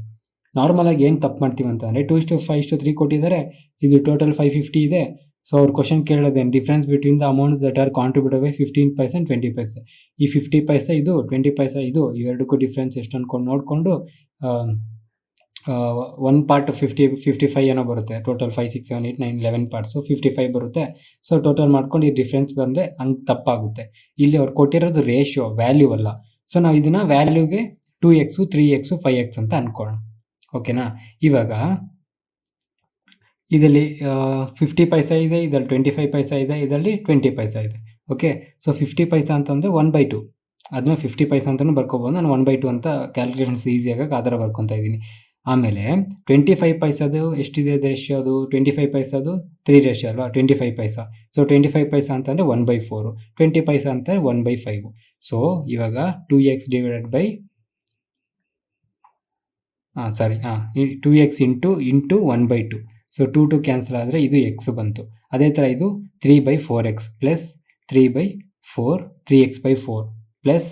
ನಾರ್ಮಲಾಗಿ ಏನು ತಪ್ಪು ಮಾಡ್ತೀವಿ ಅಂತಂದರೆ 2:5:3 ಕೊಟ್ಟಿದ್ದಾರೆ, ಇದು ಟೋಟಲ್ 550 ಇದೆ. ಸೊ ಅವ್ರು ಕ್ವಶನ್ ಕೇಳೋದೇನು, difference between the amounts that are contributed by 15 paisa and 20 paisa. ಈ 50 ಪೈಸಾ ಇದು, 20 ಪೈಸಾ ಇದು, ಇವೆರಡಕ್ಕೂ ಡಿಫ್ರೆನ್ಸ್ ಎಷ್ಟು ಅಂದ್ಕೊಂಡು ನೋಡಿಕೊಂಡು 1 ಪಾರ್ಟ್ 55 ಏನೋ ಬರುತ್ತೆ, ಟೋಟಲ್ 5 6 7 8 9 11 ಪಾರ್ಟ್ಸು 55 ಬರುತ್ತೆ. ಸೊ ಟೋಟಲ್ ಮಾಡ್ಕೊಂಡು ಈ ಡಿಫ್ರೆನ್ಸ್ ಬಂದರೆ ಹಂಗೆ ತಪ್ಪಾಗುತ್ತೆ. ಇಲ್ಲಿ ಅವ್ರು ಕೊಟ್ಟಿರೋದು ರೇಷಿಯೋ, ವ್ಯಾಲ್ಯೂ ಅಲ್ಲ. ಸೊ ನಾವು ಇದನ್ನು ವ್ಯಾಲ್ಯೂಗೆ 2x 3x 5x ಅಂತ ಅಂದ್ಕೊಳ್ಳೋಣ. ಓಕೆನಾ? ಇವಾಗ ಇದರಲ್ಲಿ 50 ಪೈಸಾ ಇದೆ, ಇದರಲ್ಲಿ 25 ಪೈಸಾ ಇದೆ, ಇದರಲ್ಲಿ 20 ಪೈಸಾ ಇದೆ. ಓಕೆ, ಸೊ 50 ಪೈಸಾ ಅಂತಂದರೆ 1/2, ಅದನ್ನ 50 ಪೈಸಾ ಅಂತಲೂ ಬರ್ಕೋಬೋದು. ನಾನು 1/2 ಅಂತ ಕ್ಯಾಲ್ಕುಲೇಷನ್ಸ್ ಈಸಿಯಾಗಿ ಆ ಥರ ಬರ್ಕೊತಾ ಇದ್ದೀನಿ. ಆಮೇಲೆ 25 ಪೈಸಾದು ಎಷ್ಟಿದೆ ರೇಷಿಯೋ, ಅದು 25 ಪೈಸಾದು 3 ರೇಷಿಯೋ ಅಲ್ವಾ, 25 ಪೈಸಾ. ಸೊ 25 ಪೈಸಾ ಅಂತಂದರೆ 1/4, 20 ಪೈಸಾ ಅಂತಂದರೆ 1/5. ಸೊ ಇವಾಗ 2x divided by 2x into 1/2. So 2 cancel ಆದರೆ ಇದು ಎಕ್ಸ್ ಬಂತು. ಅದೇ ಥರ ಇದು 3/4x ಪ್ಲಸ್ 3/4 3x/4 ಪ್ಲಸ್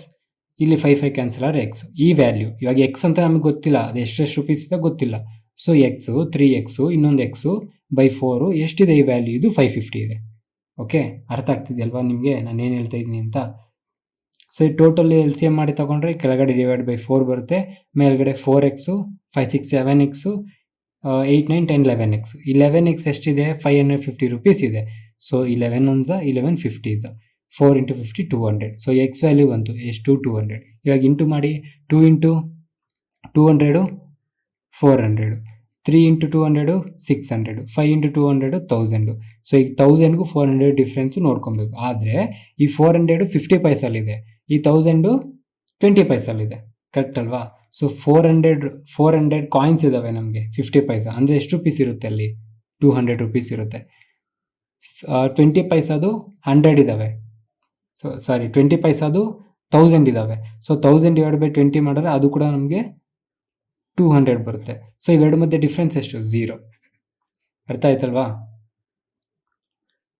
ಇಲ್ಲಿ 5 ಕ್ಯಾನ್ಸಲ್ ಆದರೆ ಎಕ್ಸ್. ಈ ವ್ಯಾಲ್ಯೂ ಇವಾಗ ಎಕ್ಸ್ ಅಂತ ನಮಗೆ ಗೊತ್ತಿಲ್ಲ, ಅದು ಎಷ್ಟು ರುಪೀಸ್ ಇದೆ ಗೊತ್ತಿಲ್ಲ. ಸೊ ಎಕ್ಸು 3x ಇನ್ನೊಂದು ಎಕ್ಸು /4 ಎಷ್ಟಿದೆ ಈ ವ್ಯಾಲ್ಯೂ, ಇದು 550 ಇದೆ. ಓಕೆ, ಅರ್ಥ ಆಗ್ತಿದೆಯಲ್ವಾ ನಿಮಗೆ ನಾನು ಏನು ಹೇಳ್ತಾ ಇದ್ದೀನಿ ಅಂತ? ಸೊ ಈ ಟೋಟಲ್ LCM ಮಾಡಿ ತೊಗೊಂಡ್ರೆ ಕೆಳಗಡೆ ಡಿವೈಡ್ ಬೈ 4 ಬರುತ್ತೆ, ಮೇಲ್ಗಡೆ 4x 5 6 7x 8 9 10 11x. 11x ಎಷ್ಟಿದೆ, 550 rupees ಇದೆ. ಸೊ 11 1 1150 ಇದೆ, 4 into 50 200. ಸೊ ಎಕ್ಸ್ ವ್ಯಾಲ್ಯೂ ಬಂತು ಎಷ್ಟು, 200. ಇವಾಗ ಇಂಟು ಮಾಡಿ, 2 into 200 400, 3 ಇಂಟು 200 600, 5 ಇಂಟು 200 1000. ಸೊ ಈಗ 1000ಗೂ 400 ಡಿಫ್ರೆನ್ಸು ನೋಡ್ಕೊಬೇಕು. ಆದರೆ ಈ 400 50 ಪೈಸಲ್ಲಿದೆ, ಈ 1000 20 ಪೈಸಲ್ಲಿದೆ, ಕರೆಕ್ಟ್ ಅಲ್ವಾ? ಸೊ 400 ಕಾಯಿನ್ಸ್ ಇದ್ದಾವೆ ನಮಗೆ 50 ಪೈಸಾ, ಅಂದರೆ ಎಷ್ಟು ರುಪೀಸ್ ಇರುತ್ತೆ ಅಲ್ಲಿ? 200 ರುಪೀಸ್ ಇರುತ್ತೆ. 20 ಪೈಸಾದು 100 ಇದ್ದಾವೆ, ಸೊ ಸಾರಿ 20 ಪೈಸಾದು 1000 ಇದ್ದಾವೆ. ಸೊ 1000 ಡಿವೈಡ್ ಬೈ 20 ಮಾಡಿದ್ರೆ ಅದು ಕೂಡ ನಮಗೆ 200 ಬರುತ್ತೆ. ಸೊ ಇವೆರಡು ಮಧ್ಯೆ ಡಿಫ್ರೆನ್ಸ್ ಎಷ್ಟು? 0. ಅರ್ಥ ಆಯ್ತಲ್ವಾ?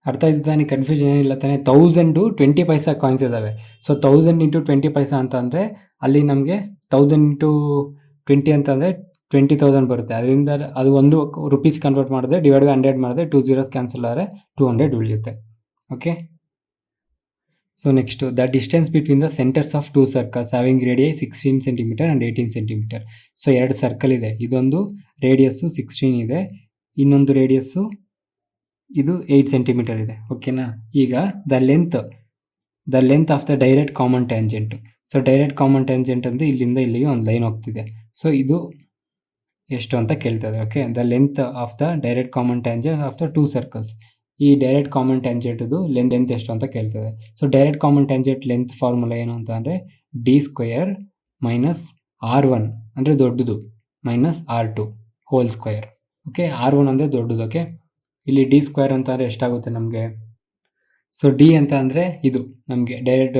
ಅರ್ಥ ಆಯ್ತು ತಾನೆ? ಕನ್ಫ್ಯೂಷನ್ ಏನಿಲ್ಲ ತಾನೆ? 1000 20 ಪೈಸಾ ಕಾಯಿನ್ಸ್ ಇದ್ದಾವೆ. ಸೊ 1000 ಇಂಟು 20 ಪೈಸಾ ಅಂತ ಅಂದರೆ ಅಲ್ಲಿ ನಮಗೆ 1000 ಇಂಟು 20 ಅಂತಂದರೆ 20,000 ಬರುತ್ತೆ. ಅದರಿಂದ ಅದು 1 ರುಪೀಸ್ ಕನ್ವರ್ಟ್ ಮಾಡಿದ್ರೆ ಡಿವೈಡ್ ಬೈ 100 ಮಾಡಿದ್ರೆ 2 zeros ಕ್ಯಾನ್ಸಲ್ ಆದರೆ 200 ಉಳಿಯುತ್ತೆ. Okay. So next, the distance between the centres of 2 circles having radii 16 centimetre and 18 centimetre. So 2 circle ಇದೆ, ಇದೊಂದು ರೇಡಿಯಸ್ಸು 16 ಇದೆ, ಇನ್ನೊಂದು ರೇಡಿಯಸ್ಸು ಇದು 8 ಸೆಂಟಿಮೀಟರ್ ಇದೆ. ಓಕೆನಾ? ಈಗ the length of the direct common tangent. So direct common tangent ಅಂದರೆ ಇಲ್ಲಿಂದ ಇಲ್ಲಿಗೆ ಒಂದು ಲೈನ್ ಹೋಗ್ತಿದೆ. ಸೊ ಇದು ಎಷ್ಟು ಅಂತ ಕೇಳ್ತದೆ. Okay, the length of the direct common tangent of the 2 circles. ಈ ಡೈರೆಕ್ಟ್ ಕಾಮನ್ ಟ್ಯಾಂಜೆಂಟ್ದು ಲೆಂತ್ ಎಷ್ಟು ಅಂತ ಕೇಳ್ತದೆ. So direct common tangent length formula ಏನು ಅಂತ ಅಂದರೆ d² ಮೈನಸ್ r1 ಅಂದರೆ ದೊಡ್ಡದು minus r2 whole square. Okay, r1 ಅಂದರೆ ದೊಡ್ಡದು. ಓಕೆ, ಇಲ್ಲಿ d² ಅಂತ ಅಂದರೆ ಎಷ್ಟಾಗುತ್ತೆ ನಮಗೆ? ಸೊ ಡಿ ಅಂತ ಅಂದರೆ ಇದು ನಮಗೆ ಡೈರೆಕ್ಟ್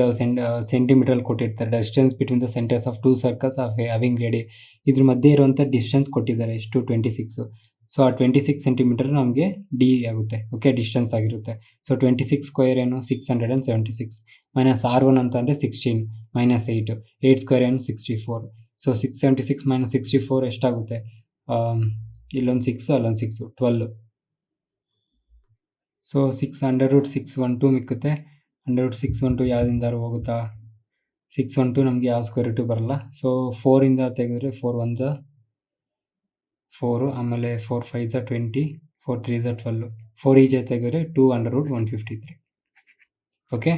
ಸೆಂಟಿಮೀಟ್ರಲ್ಲಿ ಕೊಟ್ಟಿರ್ತಾರೆ. Distance between the centres of 2 circles of having radii. ಇದ್ರ ಮಧ್ಯೆ ಇರುವಂಥ ಡಿಸ್ಟೆನ್ಸ್ ಕೊಟ್ಟಿದ್ದಾರೆ ಎಷ್ಟು? 26. ಸೊ ಆ 26 ಸೆಂಟಿಮೀಟರ್ ನಮಗೆ ಡಿ ಆಗುತ್ತೆ. ಓಕೆ, ಡಿಸ್ಟೆನ್ಸ್ ಆಗಿರುತ್ತೆ. ಸೊ 26 ಸ್ಕ್ವೇರ್ ಏನು? 676 ಮೈನಸ್ r1 ಅಂತ ಅಂದರೆ 16 ಮೈನಸ್ 8 ಸ್ಕ್ವೇರ್ ಏನು? 64. ಸೊ 676 ಮೈನಸ್ 64 ಎಷ್ಟಾಗುತ್ತೆ? ಇಲ್ಲೊಂದು 6 ಅಲ್ಲೊಂದು 6 12. ಸೊ 600√612 ಮಿಕ್ಕುತ್ತೆ. 100√612 ಯಾವುದಿಂದಾರು ಹೋಗುತ್ತಾ? 612 ನಮಗೆ ಯಾವ ಸ್ಕ್ವೇರ್ ರೂಟು ಬರಲ್ಲ. ಸೊ 4ಇಂದ ತೆಗೆದ್ರೆ 4 1s 4, ಆಮೇಲೆ 4 5s 20, 4 3s 12, 4 ಈಚೆ ತೆಗೆದ್ರೆ 200√153. Okay.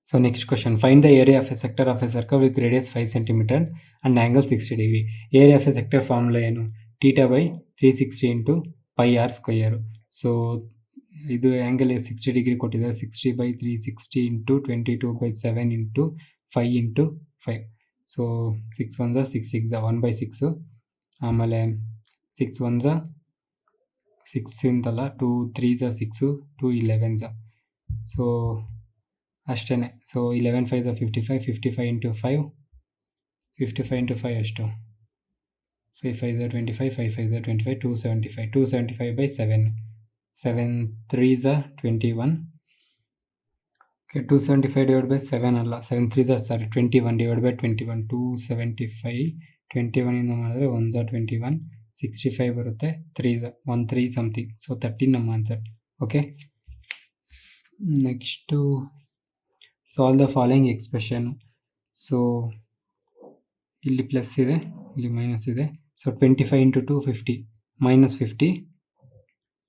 So next question, find the area of A sector of a circle with radius 5 centimetre and angle 60 degree. Area of A sector formula ಏನು? θ/360 ಇಂಟು πr². ಸೊ ಇದು ಆ್ಯಂಗಲ್ 60 ಡಿಗ್ರಿ ಕೊಟ್ಟಿದೆ. 60/360 into 22/7 into 5 into 5. So 6 1s 6 6s 1/6, ಆಮೇಲೆ 6 1s 6 ಇಂತಲ್ಲ 2 3s 6, 2 11s. ಸೊ ಅಷ್ಟೇ. ಸೊ 11 5s 55, 55 ಇಂಟು 5, 55 ಇಂಟು 5 ಎಷ್ಟು? 5 5s 25, 5 5s 25, 275, 275/7, 7 3s 21. Okay, 275 divide by 7 ಅಲ್ಲ, 7 3s 21 ಡಿವೈಡ್ ಬೈ 21, 275 21ಇಂದ ಮಾಡಿದ್ರೆ 1s 21, 65 ಬರುತ್ತೆ, 3s 13 ಸಮಥಿಂಗ್. ಸೊ 13 ನಮ್ಮ answer. Okay, next solve the following expression. So ಇಲ್ಲಿ ಪ್ಲಸ್ ಇದೆ, ಇಲ್ಲಿ ಮೈನಸ್ ಇದೆ. ಸೊ 25 ಇಂಟು 2 50 ಮೈನಸ್ 50,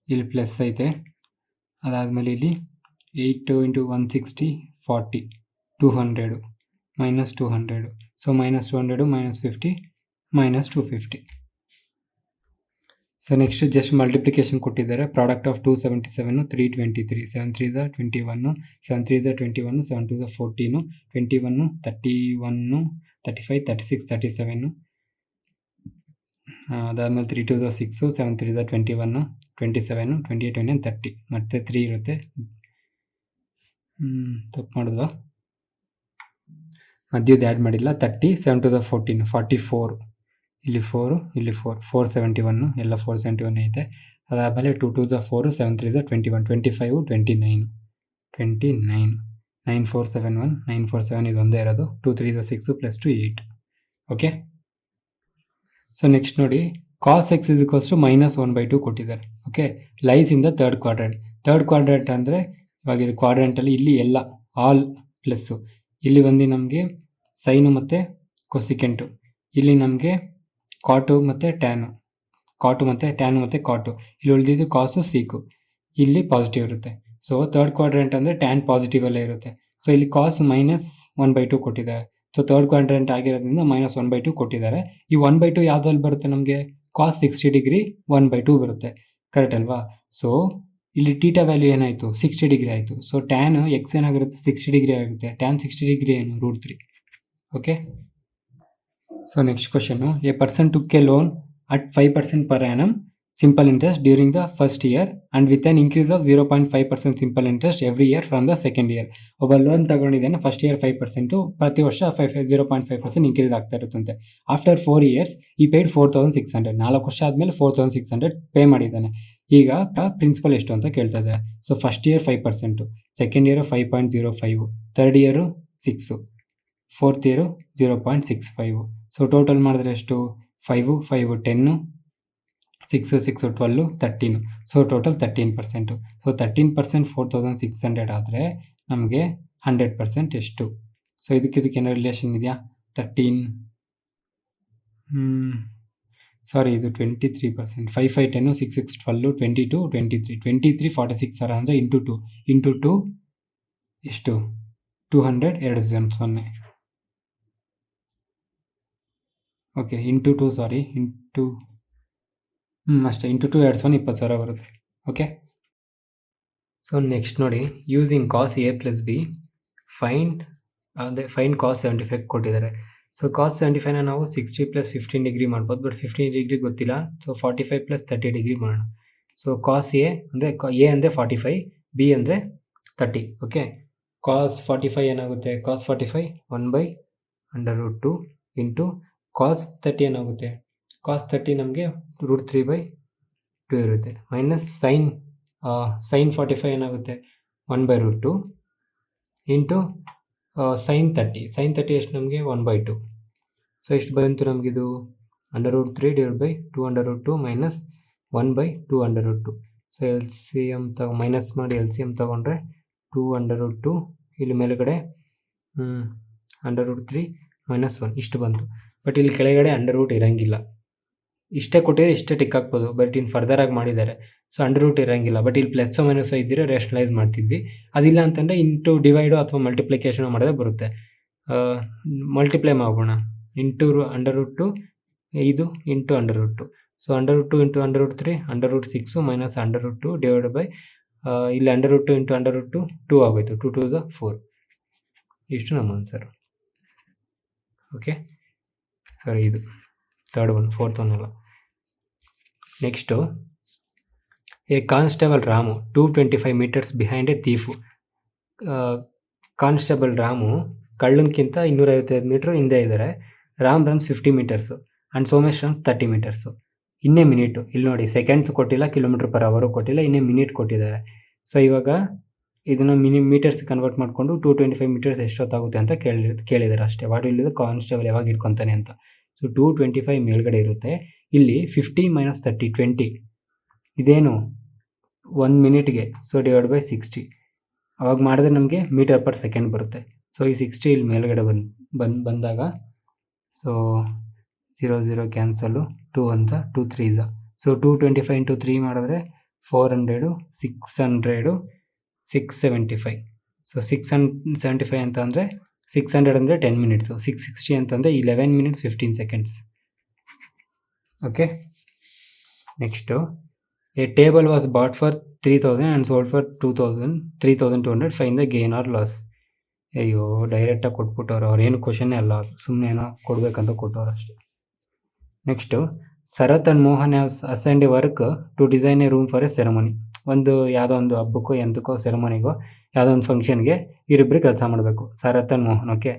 ಇಲ್ಲಿ ಪ್ಲಸ್ ಐತೆ. ಅದಾದಮೇಲೆ ಇಲ್ಲಿ 8 into 160 40 200 minus 200. So minus 200 minus 50 minus 250. So next just multiplication ಕೊಟ್ಟಿದ್ದಾರೆ. Product of 277 323, 7 3s 21, 7 3s 21, 7 2s 14, 21 31 35 36 37. ಅದಾದಮೇಲೆ 3 2s 6, 7 3s 21, 27 28 29 30. ಮತ್ತೆ 3 ಇರುತ್ತೆ. ತಪ್ಪು ಮಾಡಿದ್ವಾ? ಮಧ್ಯದ ಆ್ಯಡ್ ಮಾಡಿಲ್ಲ. 30 7 2s 14 44, ಇಲ್ಲಿ 4 ಇಲ್ಲಿ 4 471, ಎಲ್ಲ 471 ಐತೆ. ಅದಾದಮೇಲೆ 2 2s 4, 7 3s 21, 25 29 29 9471 947 ಇದೊಂದೇ ಇರೋದು. 2 3s 6 plus 2 8. Okay. So next ನೋಡಿ, cos x is equals to -1/2 ಕೊಟ್ಟಿದ್ದಾರೆ. Okay, lies in the third quadrant. Third quadrant ಅಂದರೆ ಇವಾಗ ಇದು ಕ್ವಾಡ್ರೆಂಟಲ್ಲಿ ಇಲ್ಲಿ ಎಲ್ಲ ಆಲ್ ಪ್ಲಸ್ಸು, ಇಲ್ಲಿ ಬಂದು ನಮಗೆ ಸೈನು ಮತ್ತು ಕೊಸಿಕೆಂಟು, ಇಲ್ಲಿ ನಮಗೆ ಕಾಟು ಮತ್ತು ಟ್ಯಾನು, ಕಾಟು ಮತ್ತು ಟ್ಯಾನು ಮತ್ತು ಕಾಟು, ಇಲ್ಲಿ ಉಳಿದಿದ್ದು ಕಾಸು ಸೀಕು, ಇಲ್ಲಿ ಪಾಸಿಟಿವ್ ಇರುತ್ತೆ. ಸೊ ಥರ್ಡ್ ಕ್ವಾಡ್ರೆಂಟ್ ಅಂದರೆ ಟ್ಯಾನ್ ಪಾಸಿಟಿವಲ್ಲೇ ಇರುತ್ತೆ. ಸೊ ಇಲ್ಲಿ ಕಾಸ್ -1/2 ಕೊಟ್ಟಿದ್ದಾರೆ. ಸೊ ಥರ್ಡ್ ಕ್ವಾಡ್ರೆಂಟ್ ಆಗಿರೋದ್ರಿಂದ -1/2 ಕೊಟ್ಟಿದ್ದಾರೆ. ಈ 1/2 ಯಾವುದ್ರಲ್ಲಿ ಬರುತ್ತೆ ನಮಗೆ? ಕಾಸ್ 60 ಡಿಗ್ರಿ 1/2 ಬರುತ್ತೆ, ಕರೆಕ್ಟ್ ಅಲ್ವಾ? ಸೊ ಇಲ್ಲಿ ಟೀಟಾ ವ್ಯಾಲ್ಯೂ ಏನಾಯಿತು, 60 ಡಿಗ್ರಿ ಆಯಿತು. ಸೊ ಟ್ಯಾನ್ ಎಕ್ಸ್ ಏನಾಗಿರುತ್ತೆ, 60 ಡಿಗ್ರಿ ಆಗುತ್ತೆ. ಟ್ಯಾನ್ 60 ಡಿಗ್ರಿ ಏನು, √3. Okay. So next question, A person took A loan at 5% per annum simple interest during the first year and with an increase of 0.5% simple interest every year from the second year. ಒಬ್ಬ ಲೋನ್ ತಗೊಂಡಿದ್ದಾನೆ, ಫಸ್ಟ್ ಇಯರ್ 5%, ಪ್ರತಿ ವರ್ಷ 0.5% ಇನ್ಕ್ರೀಸ್ ಆಗ್ತಾ ಇರುತ್ತಂತೆ. ಆಫ್ಟರ್ 4 years ಈ ಪೇಯ್ಡ್ 4,600, 4 ವರ್ಷ ಆದಮೇಲೆ 4,600 ಪೇ ಮಾಡಿದ್ದಾನೆ. ಈಗ ಪ್ರಿನ್ಸಿಪಲ್ ಎಷ್ಟು ಅಂತ ಕೇಳ್ತಾ ಇದ್ದಾರೆ. So first year 5%, second year 5.05, third year 6, fourth year 0.65. So total ಮಾಡಿದ್ರೆ ಎಷ್ಟು, 5, 5, 10, 6, 6, 12, 13. So total 13%. ಸೊ 13% 4,600 ಆದರೆ ನಮಗೆ 100% ಎಷ್ಟು? ಸೊ ಇದಕ್ಕೇನೋ ರಿಲೇಷನ್ ಇದೆಯಾ? 13 ಸಾರಿ ಇದು 23%. 5, 5, 10, 6, 6, 12, 22, 23. 23 46 ಅಂದರೆ ಇಂಟು 2 ಎಷ್ಟು? 200, 2 ಓಕೆ, ಇಂಟು 2 ಸಾರಿ ಇಂಟು ಅಷ್ಟೇ, ಇಂಟು 2 20,000 ಬರುತ್ತೆ. ಓಕೆ. ಸೊ ನೆಕ್ಸ್ಟ್ ನೋಡಿ, using cos A plus B find cos 75 ಕೊಟ್ಟಿದ್ದಾರೆ. ಸೊ ಕಾಸ್ 75ನ ನಾವು 60 + 15 ಡಿಗ್ರಿ ಮಾಡ್ಬೋದು, ಬಟ್ 15 ಡಿಗ್ರಿ ಗೊತ್ತಿಲ್ಲ. ಸೊ 45 + 30 ಡಿಗ್ರಿ ಮಾಡೋಣ. ಸೊ ಕಾಸ್ ಎ ಅಂದರೆ ಎ ಅಂದರೆ 45, ಬಿ ಅಂದರೆ 30. ಓಕೆ. ಕಾಸ್ 45 ಏನಾಗುತ್ತೆ, ಕಾಸ್ 45 1/√2 ಇಂಟು ಕಾಸ್ 30 ಏನಾಗುತ್ತೆ, ಕಾಸ್ 30 ನಮಗೆ √3/2 ಇರುತ್ತೆ, ಮೈನಸ್ ಸೈನ್ 45 ಏನಾಗುತ್ತೆ 1/√2 ಇಂಟು ಸೈನ್ 30 ಎಷ್ಟು ನಮಗೆ 1/2. ಸೊ ಎಷ್ಟು ಬಂತು ನಮಗಿದು, √3 / 2√2 minus 1/2√2. So L C M minus ಮಾಡಿ ಎಲ್ ಸಿ ಎಮ್ ತೊಗೊಂಡ್ರೆ 2√2, ಇಲ್ಲಿ ಮೇಲುಗಡೆ √3 - 1 ಇಷ್ಟು ಬಂತು. ಬಟ್ ಇಲ್ಲಿ ಕೆಳಗಡೆ √ ಇರೋಂಗಿಲ್ಲ. ಇಷ್ಟೇ ಕೊಟ್ಟಿದ್ರೆ ಇಷ್ಟೇ ಟಿಕ್ ಹಾಕ್ಬೋದು, ಬಟ್ ಇನ್ನು ಫರ್ದರ್ ಆಗಿ ಮಾಡಿದ್ದಾರೆ. ಸೊ √ ಇರೋಂಗಿಲ್ಲ. ಬಟ್ ಇಲ್ಲಿ ಪ್ಲಸ್ಸೋ ಮೈನಸ್ಸೋ ಇದ್ದರೆ ರೇಷನಲೈಸ್ ಮಾಡ್ತಿದ್ವಿ. ಅದಿಲ್ಲ ಅಂತಂದರೆ ಇಂಟು ಡಿವೈಡು ಅಥವಾ ಮಲ್ಟಿಪ್ಲಿಕೇಶನ್ ಮಾಡಿದ್ರೆ ಬರುತ್ತೆ. ಮಲ್ಟಿಪ್ಲೈ ಮಾಡೋಣ. ಇಂಟು √2 ಇದು into √2. So √2 into √3 √6 minus √2 divide by ಇಲ್ಲಿ √2 ಇಂಟು √2 2 ಆಗೋಯ್ತು. 2 2 = 4. ಇಷ್ಟು ನಮ್ಮ ಆನ್ಸರ್. ಓಕೆ. ಸರಿ, ಇದು ಥರ್ಡ್ ಒನ್, ಫೋರ್ತ್ ಒನ್ ಅಲ್ಲ. Next, a constable Ramu 225 meters behind a thief. Constable Ramu ಕಳ್ಳನ್ಕಿಂತ 255 ಮೀಟ್ರ್ ಹಿಂದೆ ಇದ್ದಾರೆ. Ram runs 50 meters and Somesh runs 30 meters. ಇನ್ನೇ ಮಿನಿಟು, ಇಲ್ಲಿ ನೋಡಿ ಸೆಕೆಂಡ್ಸ್ ಕೊಟ್ಟಿಲ್ಲ, km/h ಕೊಟ್ಟಿಲ್ಲ, ಇನ್ನೇ ಮಿನಿಟ್ ಕೊಟ್ಟಿದ್ದಾರೆ. ಸೊ ಇವಾಗ ಇದನ್ನು ಮೀಟರ್ಸ್ ಕನ್ವರ್ಟ್ ಮಾಡಿಕೊಂಡು 225 meters ಎಷ್ಟೊತ್ತಾಗುತ್ತೆ ಅಂತ ಕೇಳಿದ್ದಾರೆ ಅಷ್ಟೇ. ವಾಟ್ ವಿಲ್ ದ ಕಾನ್ಸ್ಟೇಬಲ್ ಯಾವಾಗ ಇಟ್ಕೊತಾನೆ ಅಂತ. ಸೊ 225 ಮೇಲ್ಗಡೆ ಇರುತ್ತೆ. ಇಲ್ಲಿ 50 - 30 20 ಇದೇನು 1 ಮಿನಿಟ್ಗೆ. ಸೊ ಡಿವೈಡ್ ಬೈ 60 ಅವಾಗ ಮಾಡಿದ್ರೆ ನಮಗೆ m/s ಬರುತ್ತೆ. ಸೊ ಈ 60 ಇಲ್ಲಿ ಮೇಲ್ಗಡೆ ಬಂದಾಗ ಸೊ 0 0 ಕ್ಯಾನ್ಸಲು, 2 ಅಂತ 2 3s. ಸೊ 225 × 3 ಮಾಡಿದ್ರೆ 400 600 675. ಸೊ 675 ಅಂತ ಅಂದರೆ 600 ಅಂದರೆ 10 minutes, 660 ಅಂತಂದರೆ 11 minutes 15 seconds. Okay. Next, a table was bought for 3,000 and sold for 3,200. Find the gain or loss. ಅಯ್ಯೋ, ಡೈರೆಕ್ಟಾಗಿ ಕೊಟ್ಬಿಟ್ಟವ್ರು. ಅವ್ರೇನು ಕ್ವಶನ್ನೇ ಅಲ್ಲ, ಸುಮ್ಮನೆ ಏನೋ ಕೊಡಬೇಕಂತ ಕೊಟ್ಟವ್ರು ಅಷ್ಟೇ. Next, Sharath and Mohan have assigned a work to design a room for a ceremony. ಯಾವುದೋ ಒಂದು ಹಬ್ಬಕ್ಕೋ ಎಂತಕ್ಕೋ ಸೆರೆಮನಿಗೋ ಯಾವುದೋ ಒಂದು ಫಂಕ್ಷನ್ಗೆ ಇವರಿಬ್ಬರು ಕೆಲಸ ಮಾಡಬೇಕು, Sharath and Mohan. Okay.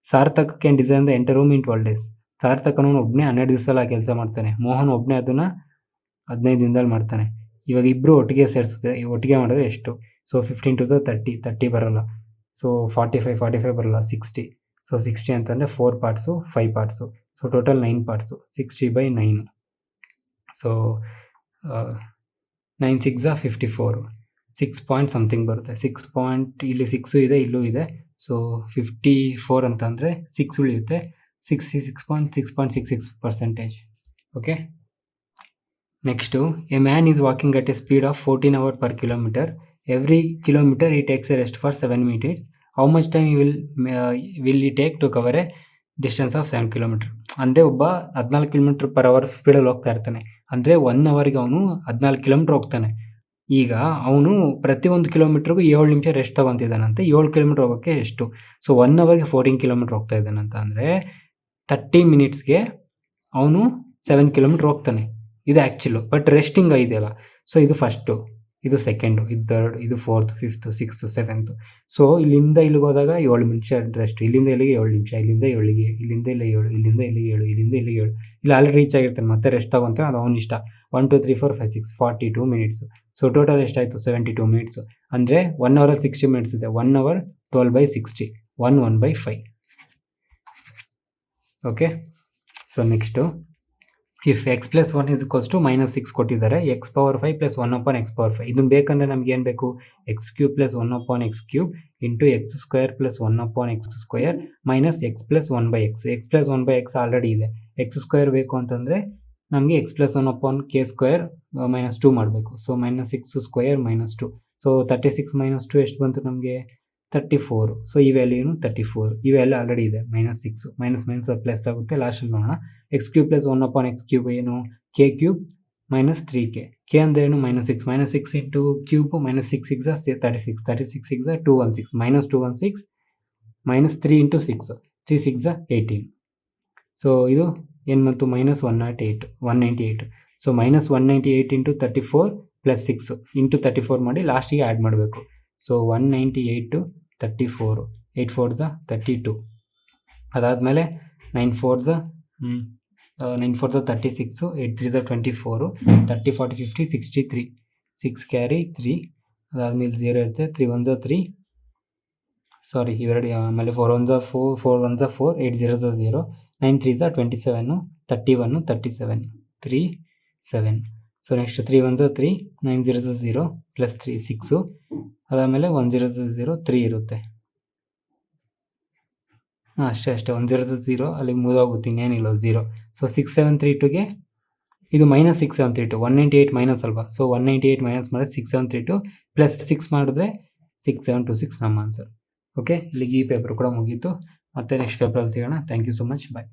Sarthak can design the entire room in 12 days. ಸಾರ್ಥಕನು ಒಬ್ಬನೇ 12 ದಿವಸದಲ್ಲಿ ಕೆಲಸ ಮಾಡ್ತಾನೆ. ಮೋಹನ್ ಒಬ್ಬನೇ ಅದನ್ನು 15 ದಿನದಲ್ಲಿ ಮಾಡ್ತಾನೆ. ಇವಾಗ ಇಬ್ಬರು ಒಟ್ಟಿಗೆ ಸೇರಿಸಿದ್ರೆ, ಒಟ್ಟಿಗೆ ಮಾಡಿದ್ರೆ ಎಷ್ಟು? ಸೊ 15 × 30 30 ಬರೋಲ್ಲ. ಸೊ 45 ಬರೋಲ್ಲ, 60. ಸೊ 60 ಅಂತಂದರೆ 4 parts 5 parts. So total 9 parts, 60/9. So 9 6 = 54. 6 point something ಬರುತ್ತೆ. 6 ಪಾಯಿಂಟ್ ಇಲ್ಲಿ 6 ಇದೆ, ಇಲ್ಲೂ ಇದೆ. ಸೊ 54 ಅಂತಂದರೆ 6 ಉಳಿಯುತ್ತೆ. 66.66%. Okay. Next, A man is walking at A speed of 14 hours per kilometer. Every kilometre he takes a rest for 7 minutes. How much time will he take to cover a distance of 7 km? ಅಂದರೆ ಒಬ್ಬ 14 km/h ಸ್ಪೀಡಲ್ಲಿ ಹೋಗ್ತಾ ಇರ್ತಾನೆ. ಅಂದರೆ 1 ಅವರ್ಗೆ ಅವನು 14 ಕಿಲೋಮೀಟರ್ ಹೋಗ್ತಾನೆ. ಈಗ ಅವನು ಪ್ರತಿ 1 ಕಿಲೋಮೀಟರ್ಗೂ 7 ನಿಮಿಷ ರೆಸ್ಟ್ ತೊಗೊತಿದ್ದಾನಂತೆ. 7 ಕಿಲೋಮೀಟರ್ ಹೋಗೋಕ್ಕೆ ಎಷ್ಟು? ಸೊ 1 ಅವರ್ಗೆ 14 ಕಿಲೋಮೀಟರ್ ಹೋಗ್ತಾ ಇದ್ದಾನಂತ ಅಂದರೆ 30 ಮಿನಿಟ್ಸ್ಗೆ ಅವನು 7 ಕಿಲೋಮೀಟರ್ ಹೋಗ್ತಾನೆ. ಇದು ಆ್ಯಕ್ಚುಲು. ಬಟ್ ರೆಸ್ಟಿಂಗ್ ಇದೆಯಲ್ಲ, ಸೊ ಇದು ಫಸ್ಟು, ಇದು ಸೆಕೆಂಡು, ಇದು ಥರ್ಡ್, ಇದು fourth, fifth, sixth, seventh. So ಇಲ್ಲಿಂದ ಇಲ್ಲಿಗೆ ಹೋದಾಗ 7 ನಿಮಿಷ ರೆಸ್ಟ್, ಇಲ್ಲಿಂದ ಇಲ್ಲಿಗೆ 7 ನಿಮಿಷ, ಇಲ್ಲಿಂದ ಇಲ್ಲಿಗೆ, ಇಲ್ಲಿಂದ ಇಲ್ಲಿ 7, ಇಲ್ಲಿಂದ ಇಲ್ಲಿಗೆ 7, ಇಲ್ಲಿಂದ ಇಲ್ಲಿಗೆ 7. ಇಲ್ಲಿ ಆಲ್ರೆಡಿ ರೀಚ್ ಆಗಿರ್ತಾನೆ, ಮತ್ತೆ ರೆಸ್ಟ್ ತಗೊಂತಾನೆ, ಅದು ಅವನ ಇಷ್ಟ. 1 2 3 4 5 6 42 ಮಿನಿಟ್ಸು. ಸೊ ಟೋಟಲ್ ಎಷ್ಟಾಯಿತು? 72 ಮಿನಿಟ್ಸು. ಅಂದರೆ 1 ಅವರಲ್ಲಿ 60 ಮಿನಿಟ್ಸ್ ಇದೆ. 1 hour 12/60, 1/5. Okay. So next, if x + 1 = -6 ಕೊಟ್ಟಿದ್ದಾರೆ, x⁴ + 1/x⁴. ಇದನ್ನು ಬೇಕಂದರೆ ನಮ್ಗೆ ಏನು ಬೇಕು? x³ + 1/x³ into x² + 1/x² minus x + 1/x. x + 1/x already ಇದೆ. x² ಬೇಕು ಅಂತಂದರೆ ನಮಗೆ x + 1/k² -2 ಮಾಡಬೇಕು. ಸೊ -6² -2. ಸೊ 36 - 2 ಎಷ್ಟು ಬಂತು ನಮಗೆ? 34. ಸೊ ಈ ವ್ಯಾಲ್ಯೂನು 34. ಈ ವ್ಯಾಲ್ಯೂ ಆಲ್ರೆಡಿ ಇದೆ, -6. ಮೈನಸ್ ಪ್ಲಸ್ ಆಗುತ್ತೆ. ಲಾಸ್ಟಲ್ಲಿ ನೋಡೋಣ. x³ + 1/x³ ಏನು? k³ - 3k. k ಅಂದರೆ ಏನು? -6. -6 ಇಂಟು ಕ್ಯೂಬ್, -6 6 36. 36 6 216. -216 -3 ಇಂಟು 6, 3 6 18. ಸೊ ಇದು ಏನು ಬಂತು? -108, 198. ಸೊ -198 ಇಂಟು 34 + 6 ಇಂಟು 34 ಮಾಡಿ ಲಾಸ್ಟಿಗೆ ಆ್ಯಡ್ ಮಾಡಬೇಕು. ಸೊ 198 34, 8 4 32. ಅದಾದಮೇಲೆ 9 4 36, 8 3 24, 30 40 50 63, 6 ಕ್ಯಾರಿ 3. ಅದಾದಮೇಲೆ 0 ಇರುತ್ತೆ. 3 1 3, ಸಾರಿ ಇವೆರಡು. ಆಮೇಲೆ 4 1 4, 4 1 4, 8 0 0, 9 3 27, 31 37, 3 7. So next 3 1 3, 9 0 0 plus 3 6. ಅದಾದಮೇಲೆ 1 0 0 3 ಇರುತ್ತೆ. ಅಷ್ಟೇ 1 0 0 ಅಲ್ಲಿಗೆ ಮುಗಿದೋಗುತ್ತೆ, ಇನ್ನೇನಿಲ್ಲ 0. ಸೊ 6732ಗೆ ಇದು -6732, 198 ಮೈನಸ್ ಅಲ್ವಾ? ಸೊ 198 ಮೈನಸ್ ಮಾಡಿದ್ರೆ 6732 ಪ್ಲಸ್ 6 ಮಾಡಿದ್ರೆ 6726 ನಮ್ಮ ಆನ್ಸರ್. ಓಕೆ, ಇಲ್ಲಿಗೆ ಈ ಪೇಪರ್ ಕೂಡ ಮುಗೀತು. ಮತ್ತೆ ನೆಕ್ಸ್ಟ್ ಪೇಪರಲ್ಲಿ ಸಿಗೋಣ. Thank you so much. Bye.